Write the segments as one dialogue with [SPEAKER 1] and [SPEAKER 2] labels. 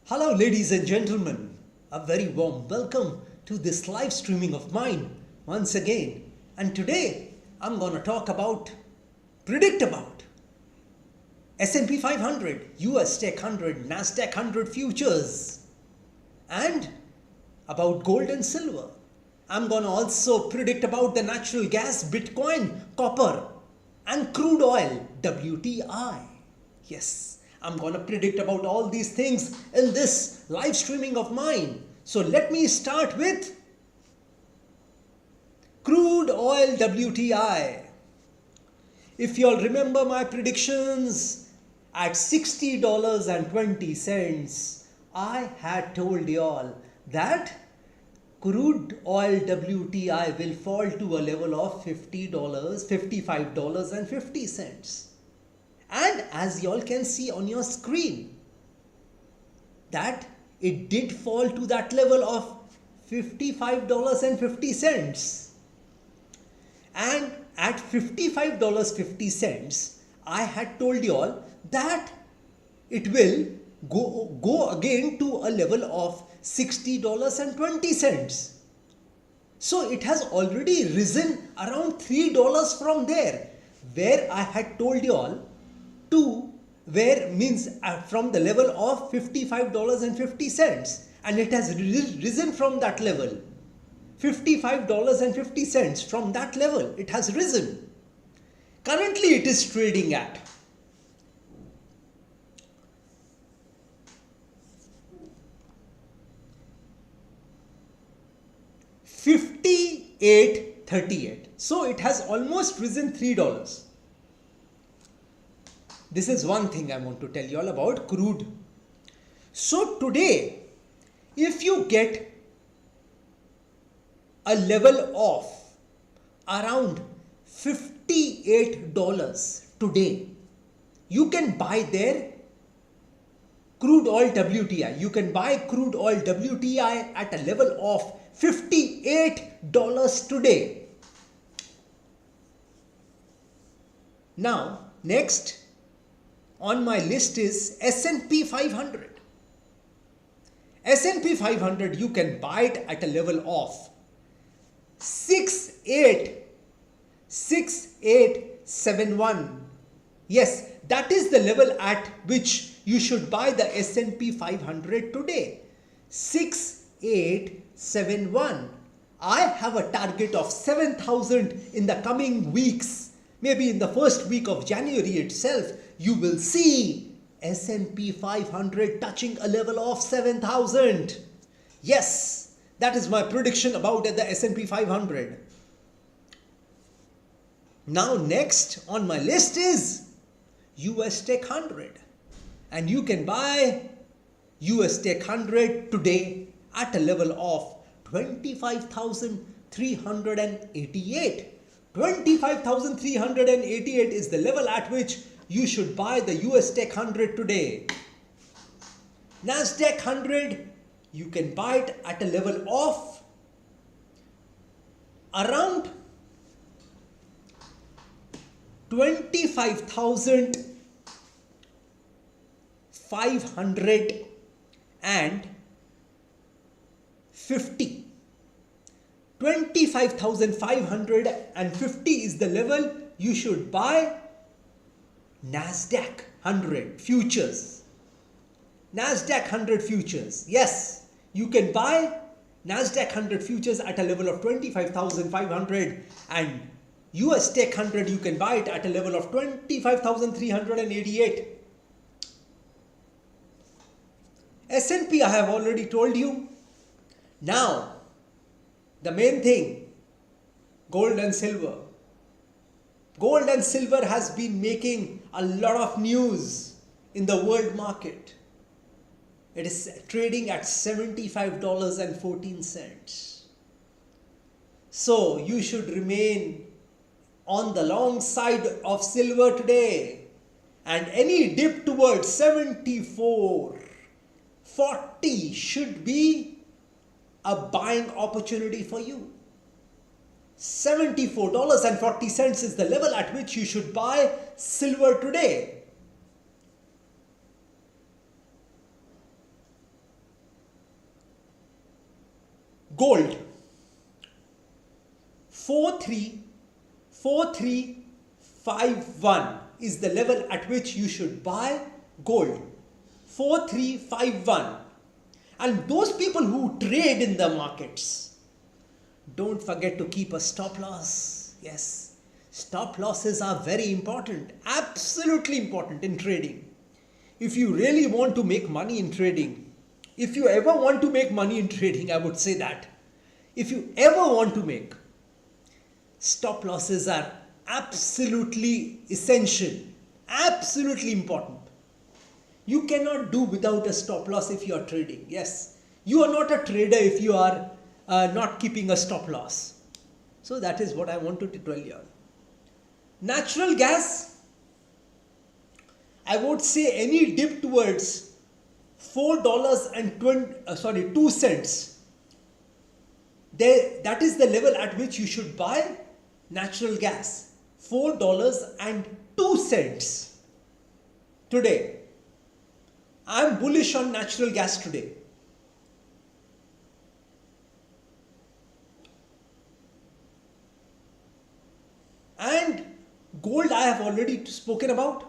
[SPEAKER 1] Hello ladies and gentlemen, a very warm welcome to this live streaming of mine once again. And today I'm gonna predict about S&P 500, US Tech 100, Nasdaq 100 futures and about gold and silver. I'm gonna also predict about the natural gas, Bitcoin, copper and crude oil, WTI. Yes. I'm gonna predict about all these things in this live streaming of mine. So let me start with crude oil WTI. If you all remember my predictions at $60.20, I had told you all that crude oil WTI will fall to a level of $55.50. And as you all can see on your screen, that it did fall to that level of $55.50. And at $55.50, I had told you all that it will go again to a level of $60.20. So it has already risen around $3 from there, where I had told you all to where means from the level of $55.50, and it has risen from that level. $55.50, from that level it has risen. Currently it is trading at $58.38. So it has almost risen $3. This is one thing I want to tell you all about crude. So today, if you get a level of around $58 today, you can buy there crude oil WTI. You can buy crude oil WTI at a level of $58 today. Now, next on my list is S&P 500. S&P 500 you can buy it at a level of 6871. Yes, that is the level at which you should buy the S&P 500 today. 6871. I have a target of 7,000 in the coming weeks. Maybe in the first week of January itself, you will see S&P 500 touching a level of 7,000. Yes, that is my prediction about the S&P 500. Now next on my list is US Tech 100. And you can buy US Tech 100 today at a level of 25,388. 25,388 is the level at which you should buy the US Tech 100 today. Nasdaq 100, you can buy it at a level of around 25,550. 25,550 is the level you should buy Nasdaq 100 futures. Nasdaq 100 futures. Yes, you can buy Nasdaq 100 futures at a level of 25,500, and US Tech 100 you can buy it at a level of 25,388. S&P I have already told you. Now the main thing, gold and silver. Gold and silver has been making a lot of news in the world market. It is trading at $75.14. So you should remain on the long side of silver today. And any dip towards 74.40 should be a buying opportunity for you. $74.40 is the level at which you should buy silver today. Gold 4351 is the level at which you should buy gold. 4351. And those people who trade in the markets, don't forget to keep a stop loss. Yes, stop losses are very important, absolutely important in trading. If you really want to make money in trading, if you ever want to make money in trading, I would say that. If you ever want to make, stop losses are absolutely essential, absolutely important. You cannot do without a stop loss if you are trading. Yes, you are not a trader if you are not keeping a stop loss. So that is what I wanted to tell you. Natural gas, I would say any dip towards $4.02. That is the level at which you should buy natural gas. $4.02 today. I am bullish on natural gas today. And gold I have already spoken about.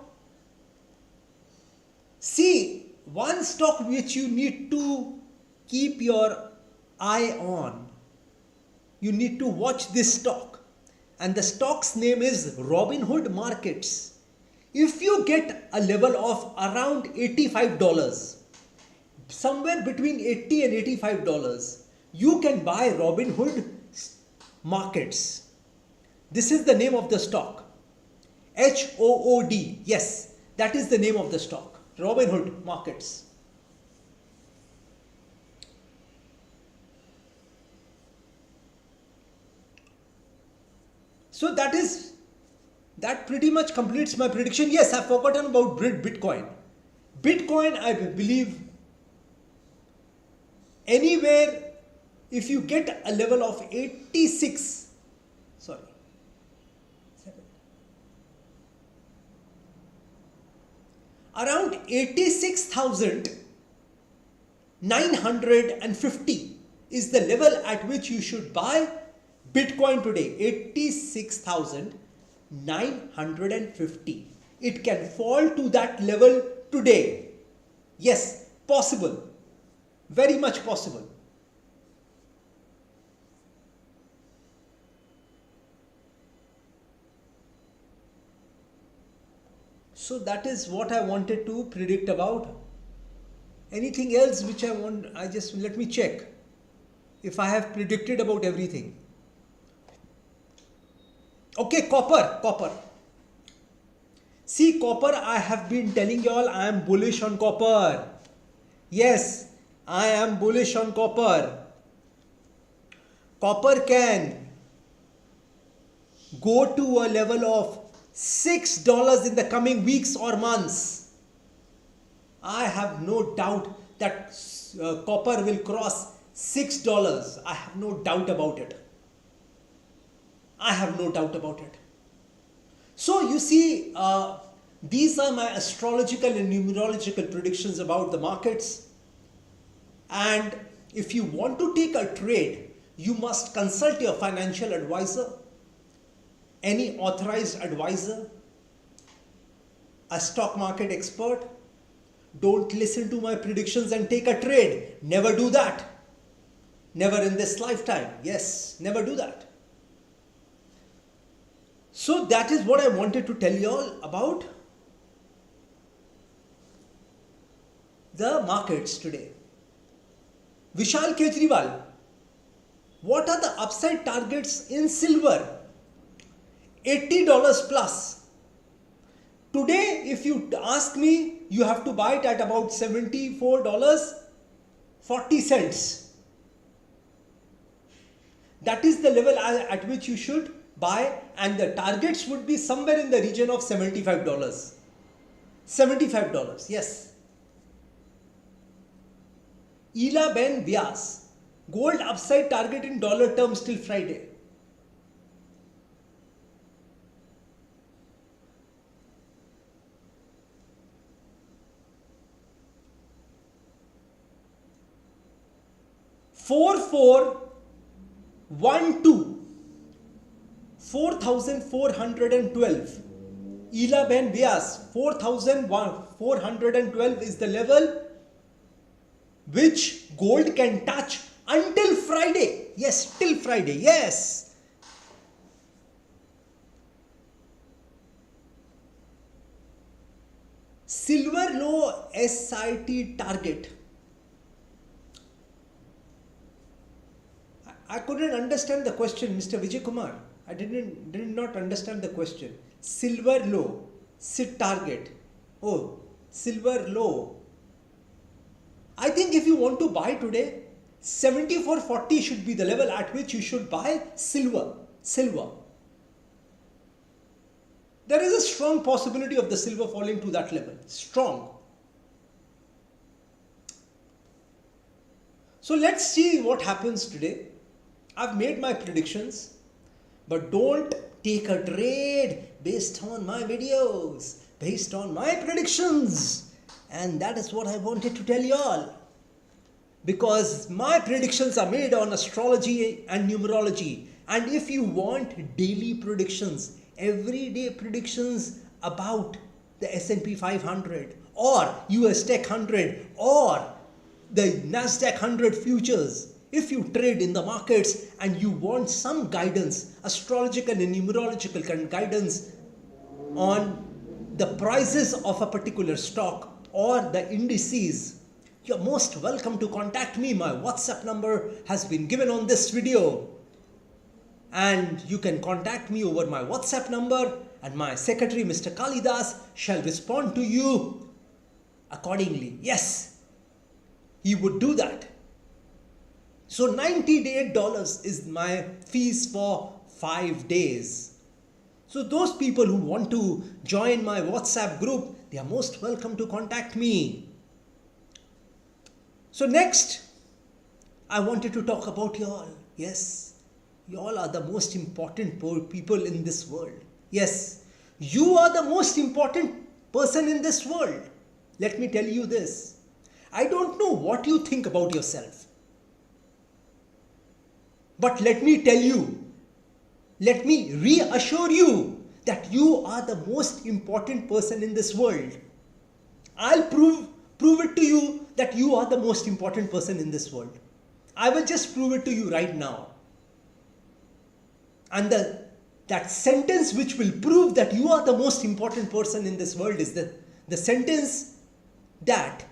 [SPEAKER 1] See, one stock which you need to keep your eye on. You need to watch this stock. And the stock's name is Robinhood Markets. If you get a level of around $85, somewhere between $80 and $85, you can buy Robinhood Markets. This is the name of the stock. HOOD. Yes, that is the name of the stock. Robinhood Markets. So that pretty much completes my prediction. Yes, I've forgotten about Bitcoin. Bitcoin, I believe, anywhere, if you get a level of 86, sorry, around 86,950 is the level at which you should buy Bitcoin today. 86,950. It can fall to that level today. Yes, possible. Very much possible. So that is what I wanted to predict about. Anything else which I want, let me check if I have predicted about everything. Okay, copper. See, copper, I have been telling you all I am bullish on copper. Yes, I am bullish on copper. Copper can go to a level of $6 in the coming weeks or months. I have no doubt that copper will cross $6. I have no doubt about it. I have no doubt about it. So you see, these are my astrological and numerological predictions about the markets. And if you want to take a trade, you must consult your financial advisor, any authorized advisor, a stock market expert. Don't listen to my predictions and take a trade. Never do that. Never in this lifetime. Yes, never do that. So that is what I wanted to tell you all about the markets today. Vishal Kejriwal, what are the upside targets in silver? $80 plus. Today, if you ask me, you have to buy it at about $74.40. That is the level at which you should buy, and the targets would be somewhere in the region of $75. $75, yes. Ela Ben Vyas, gold upside target in dollar terms till Friday. $44 1 2 4412. Ila Ben Vyas, 4412 is the level which gold can touch until Friday. Yes, till Friday. Yes. Silver low SIT target. I couldn't understand the question, Mr. Vijay Kumar. I did not understand the question. Silver low, sit target. Oh, silver low. I think if you want to buy today, 74.40 should be the level at which you should buy silver. There is a strong possibility of the silver falling to that level. Strong. So let's see what happens today. I've made my predictions, but don't take a trade based on my videos, based on my predictions. And that is what I wanted to tell you all. Because my predictions are made on astrology and numerology. And if you want daily predictions, everyday predictions about the S&P 500 or US Tech 100 or the Nasdaq 100 futures, if you trade in the markets and you want some guidance, astrological and numerological guidance on the prices of a particular stock or the indices, you're most welcome to contact me. My WhatsApp number has been given on this video. And you can contact me over my WhatsApp number, and my secretary, Mr. Kalidas, shall respond to you accordingly. Yes, he would do that. So $98 is my fees for 5 days. So those people who want to join my WhatsApp group, they are most welcome to contact me. So next, I wanted to talk about y'all. Yes. You all are the most important people in this world. Yes, you are the most important person in this world. Let me tell you this. I don't know what you think about yourself. But let me tell you, let me reassure you that you are the most important person in this world. I'll prove it to you that you are the most important person in this world. I will just prove it to you right now. And that sentence which will prove that you are the most important person in this world is the sentence that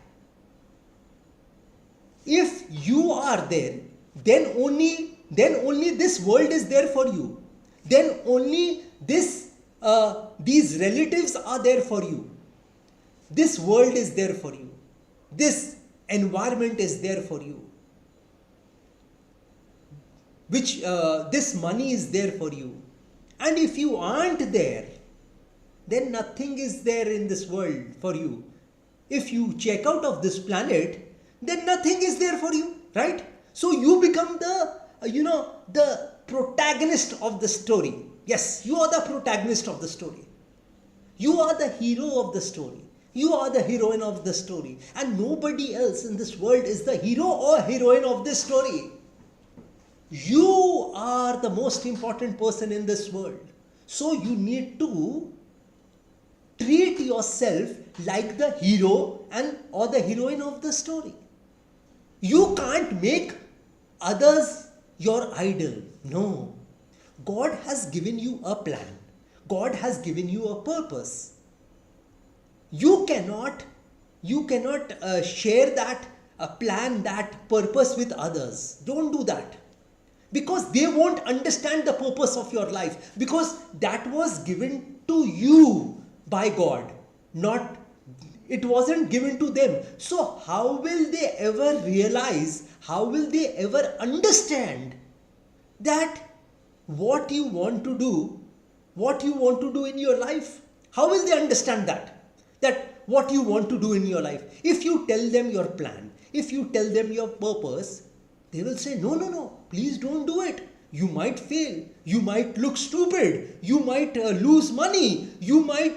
[SPEAKER 1] if you are there, then only this world is there for you. Then only these relatives are there for you. This world is there for you. This environment is there for you. This money is there for you. And if you aren't there, then nothing is there in this world for you. If you check out of this planet, then nothing is there for you, right? So you become the protagonist of the story. Yes, you are the protagonist of the story. You are the hero of the story. You are the heroine of the story. And nobody else in this world is the hero or heroine of this story. You are the most important person in this world. So you need to treat yourself like the hero or the heroine of the story. You can't make others your idol. No. God has given you a plan. God has given you a purpose. You cannot share that plan, that purpose with others. Don't do that. Because they won't understand the purpose of your life. Because that was given to you by God. It wasn't given to them. So how will they ever realize, how will they ever understand that what you want to do in your life? How will they understand that what you want to do in your life? If you tell them your plan, if you tell them your purpose, they will say, no, please don't do it. You might fail. You might look stupid. You might lose money. You might,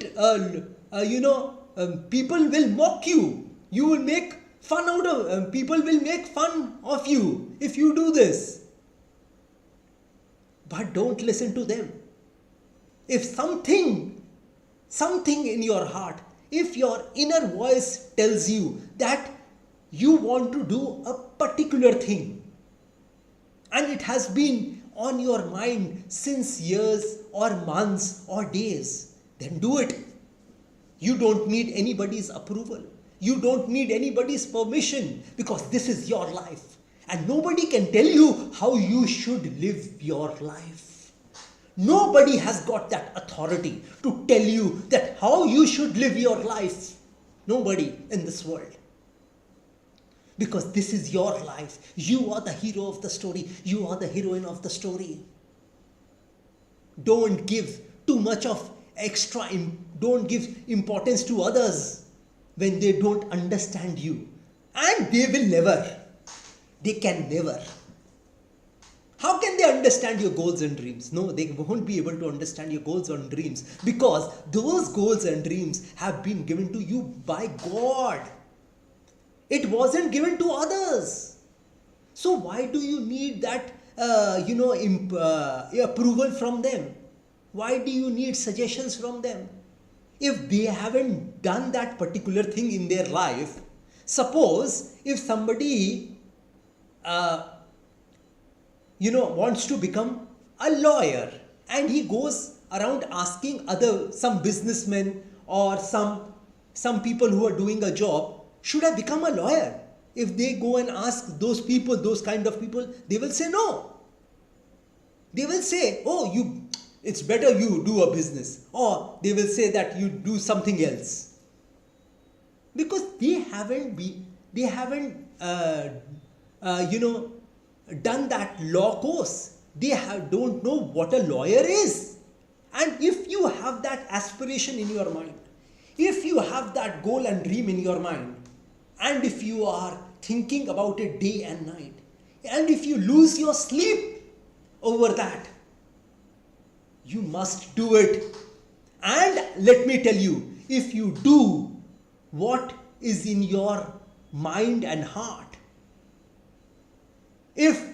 [SPEAKER 1] people will mock you. You will make fun out of, people will make fun of you if you do this. but don't listen to them. If something in your heart, if your inner voice tells you that you want to do a particular thing, and it has been on your mind since years or months or days, then do it. You don't need anybody's approval. You don't need anybody's permission, because this is your life. And nobody can tell you how you should live your life. Nobody has got that authority to tell you that how you should live your life. Nobody in this world. Because this is your life. You are the hero of the story. You are the heroine of the story. Don't give too much of don't give importance to others when they don't understand you. And they will never. They can never. How can they understand your goals and dreams? No, they won't be able to understand your goals and dreams, because those goals and dreams have been given to you by God. It wasn't given to others. So why do you need that approval from them? Why do you need suggestions from them? If they haven't done that particular thing in their life, suppose if somebody wants to become a lawyer, and he goes around asking some businessmen or some people who are doing a job, should I become a lawyer? If they go and ask those people, those kind of people, they will say no. They will say, oh, it's better you do a business. Or they will say that you do something else. Because they haven't done that law course. They don't know what a lawyer is. And if you have that aspiration in your mind, if you have that goal and dream in your mind, and if you are thinking about it day and night, and if you lose your sleep over that, you must do it. And let me tell you, if you do what is in your mind and heart, if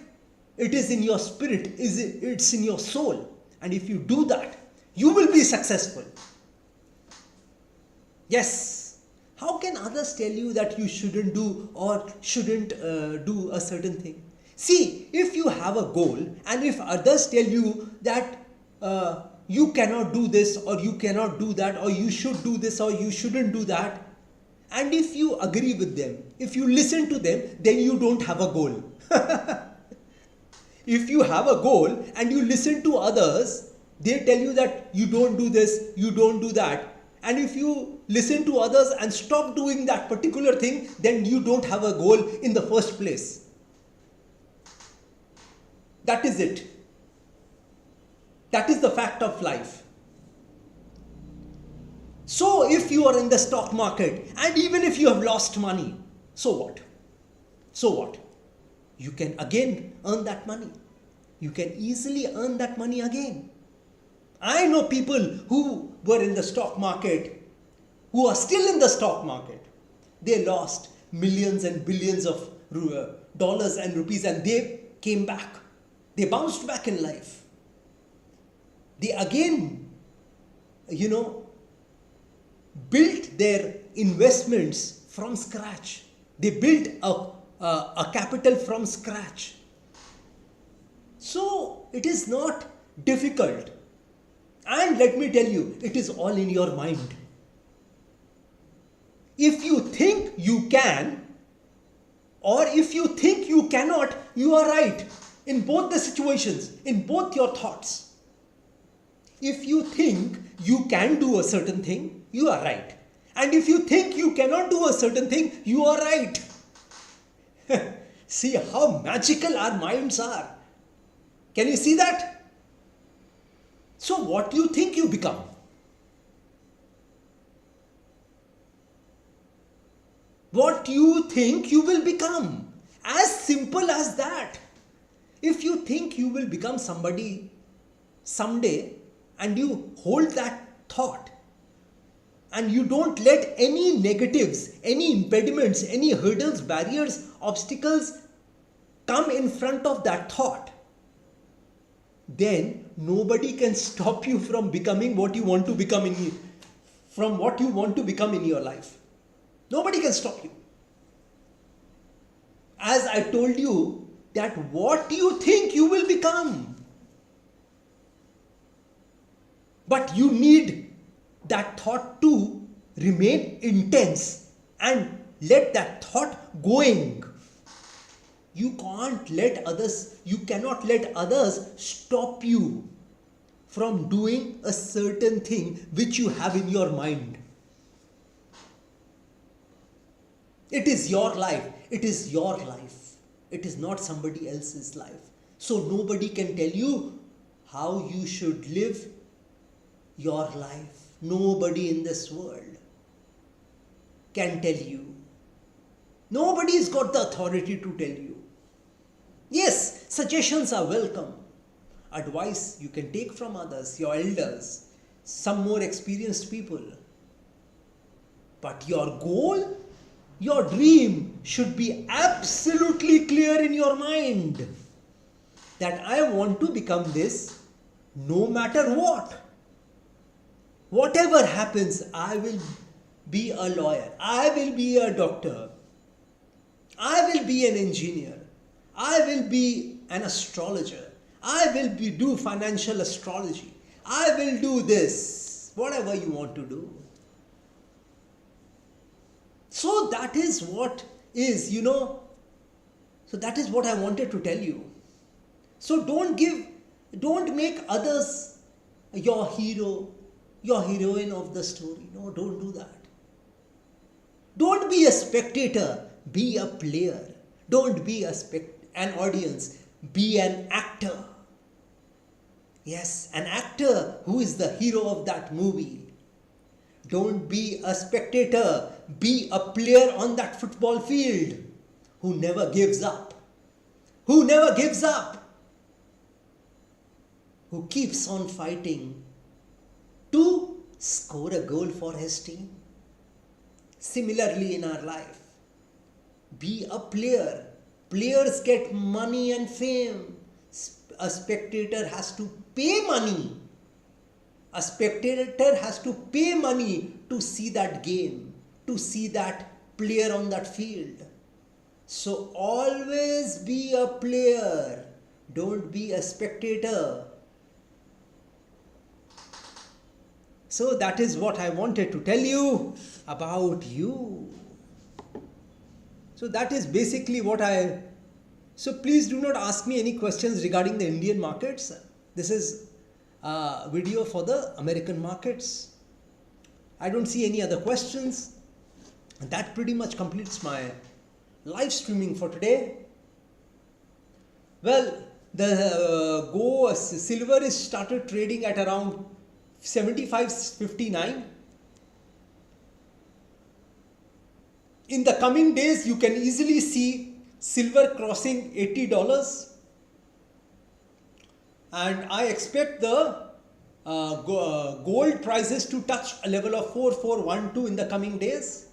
[SPEAKER 1] it is in your spirit, it's in your soul, and if you do that, you will be successful. Yes. How can others tell you that you shouldn't do or shouldn't do a certain thing? See, if you have a goal, and if others tell you that you cannot do this or you cannot do that, or you should do this or you shouldn't do that, and if you agree with them, if you listen to them, then you don't have a goal. If you have a goal and you listen to others, they tell you that you don't do this, you don't do that. And if you listen to others and stop doing that particular thing, then you don't have a goal in the first place. That is it. That is the fact of life. So if you are in the stock market, and even if you have lost money, so what? So what? You can again earn that money. You can easily earn that money again. I know people who were in the stock market, who are still in the stock market. They lost millions and billions of dollars and rupees, and they came back. They bounced back in life. They again, built their investments from scratch. They built a capital from scratch. So it is not difficult. And let me tell you, it is all in your mind. If you think you can, or if you think you cannot, you are right in both the situations, in both your thoughts. If you think you can do a certain thing, you are right. And if you think you cannot do a certain thing, you are right. See how magical our minds are. Can you see that? So what do you think you become? What you think you will become. As simple as that. If you think you will become somebody someday, and you hold that thought, and you don't let any negatives, any impediments, any hurdles, barriers, obstacles come in front of that thought, then nobody can stop you from becoming what you want to become from what you want to become in your life. Nobody can stop you. As I told you, that what you think you will become. But you need that thought to remain intense and let that thought going. You cannot let others stop you from doing a certain thing which you have in your mind. It is your life. It is your life. It is not somebody else's life. So nobody can tell you how you should live your life. Nobody in this world can tell you. Nobody's got the authority to tell you. Yes, suggestions are welcome. Advice you can take from others, your elders, some more experienced people. But your goal, your dream should be absolutely clear in your mind. That I want to become this no matter what. Whatever happens, I will be a lawyer. I will be a doctor. I will be an engineer. I will be an astrologer. I will do financial astrology. I will do this. Whatever you want to do. So that is what is, so that is what I wanted to tell you. So don't make others your hero, your heroine of the story. No, don't do that. Don't be a spectator, be a player. Don't be an audience, be an actor. Yes, an actor who is the hero of that movie. Don't be a spectator, be a player on that football field who never gives up. Who never gives up. Who keeps on fighting to score a goal for his team. Similarly in our life, be a player. Players get money and fame. A spectator has to pay money. A spectator has to pay money to see that game, to see that player on that field. So always be a player. Don't be a spectator. So that is what I wanted to tell you about you. So that is basically so please do not ask me any questions regarding the Indian markets. This is a video for the American markets. I don't see any other questions. That pretty much completes my live streaming for today. Well, the silver is started trading at around 75.59. In the coming days, you can easily see silver crossing $80. And I expect the gold prices to touch a level of 4412 in the coming days.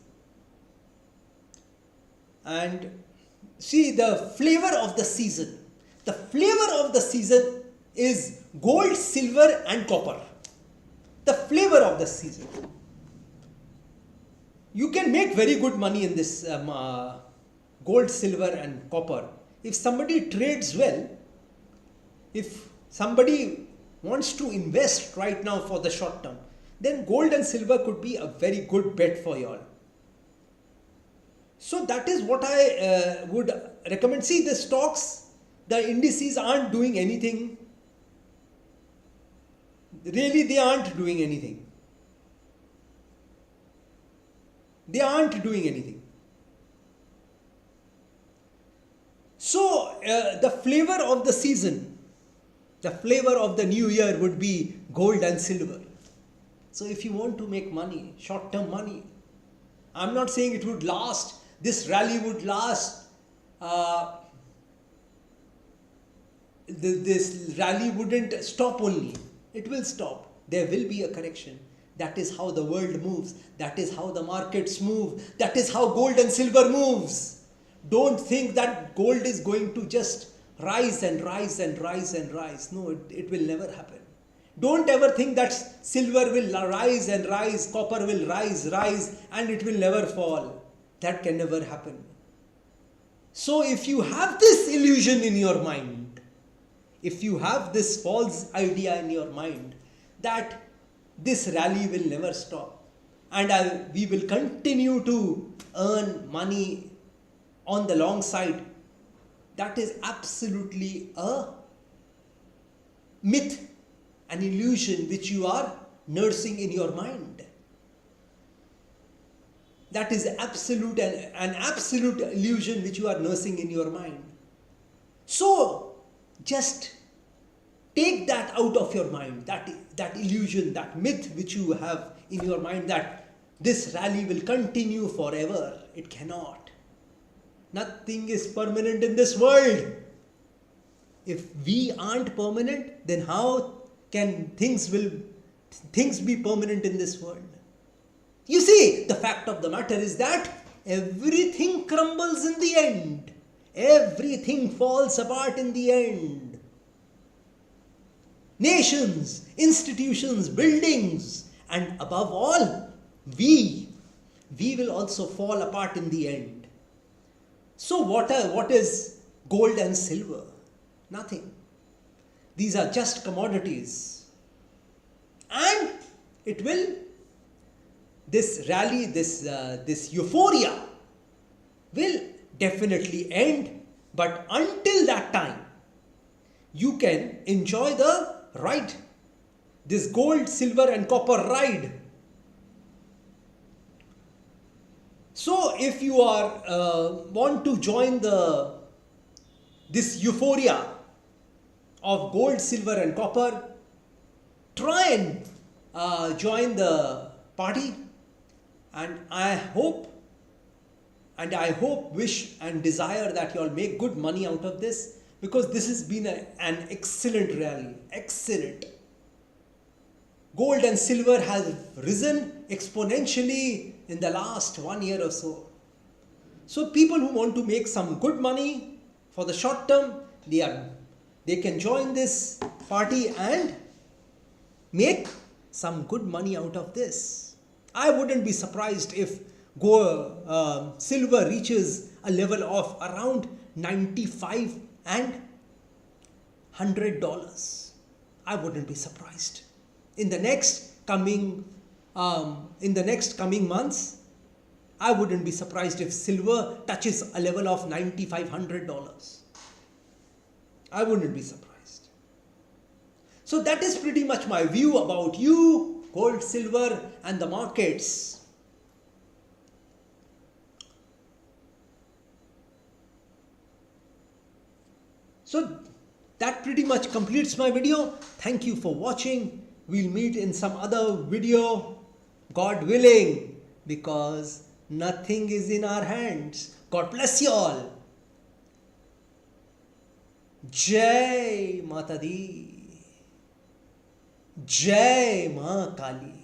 [SPEAKER 1] And see the flavor of the season. The flavor of the season is gold, silver and copper. The flavor of the season. You can make very good money in this gold, silver and copper. If somebody trades well, if somebody wants to invest right now for the short term, then gold and silver could be a very good bet for you all. So that is what I would recommend. See, the stocks, the indices aren't doing anything. Really, they aren't doing anything. They aren't doing anything. So, the flavor of the season, the flavor of the new year would be gold and silver. So, if you want to make money, short-term money, I'm not saying it would last, this rally would last, this rally wouldn't stop only. It will stop. There will be a correction. That is how the world moves. That is how the markets move. That is how gold and silver moves. Don't think that gold is going to just rise and rise and rise and rise. No, it will never happen. Don't ever think that silver will rise and rise, copper will rise, and it will never fall. That can never happen. So if you have this illusion in your mind, if you have this false idea in your mind that this rally will never stop and we will continue to earn money on the long side, that is absolutely a myth, an illusion which you are nursing in your mind. That is an absolute illusion which you are nursing in your mind. So just take that out of your mind, that illusion, that myth which you have in your mind that this rally will continue forever. It cannot. Nothing is permanent in this world. If we aren't permanent, then how can things be permanent in this world? You see, the fact of the matter is that everything crumbles in the end. Everything falls apart in the end. Nations, institutions, buildings, and above all, we will also fall apart in the end. So what is gold and silver? Nothing. These are just commodities. And it will, this rally, this euphoria will definitely end. But until that time, you can enjoy the ride, this gold, silver and copper ride. So if you want to join this euphoria of gold, silver and copper, try and join the party, and I hope, wish and desire that you all make good money out of this, because this has been an excellent rally. Excellent. Gold and silver has risen exponentially in the last 1 year or so. So people who want to make some good money for the short term, they can join this party and make some good money out of this. I wouldn't be surprised if silver reaches a level of around $95 and $100. I wouldn't be surprised. In the next coming months, I wouldn't be surprised if silver touches a level of $9,500. I wouldn't be surprised. So that is pretty much my view about you, gold, silver and the markets. So that pretty much completes my video. Thank you for watching. We'll meet in some other video, God willing, because nothing is in our hands. God bless you all. Jai Mata Di. Jai Ma Kali.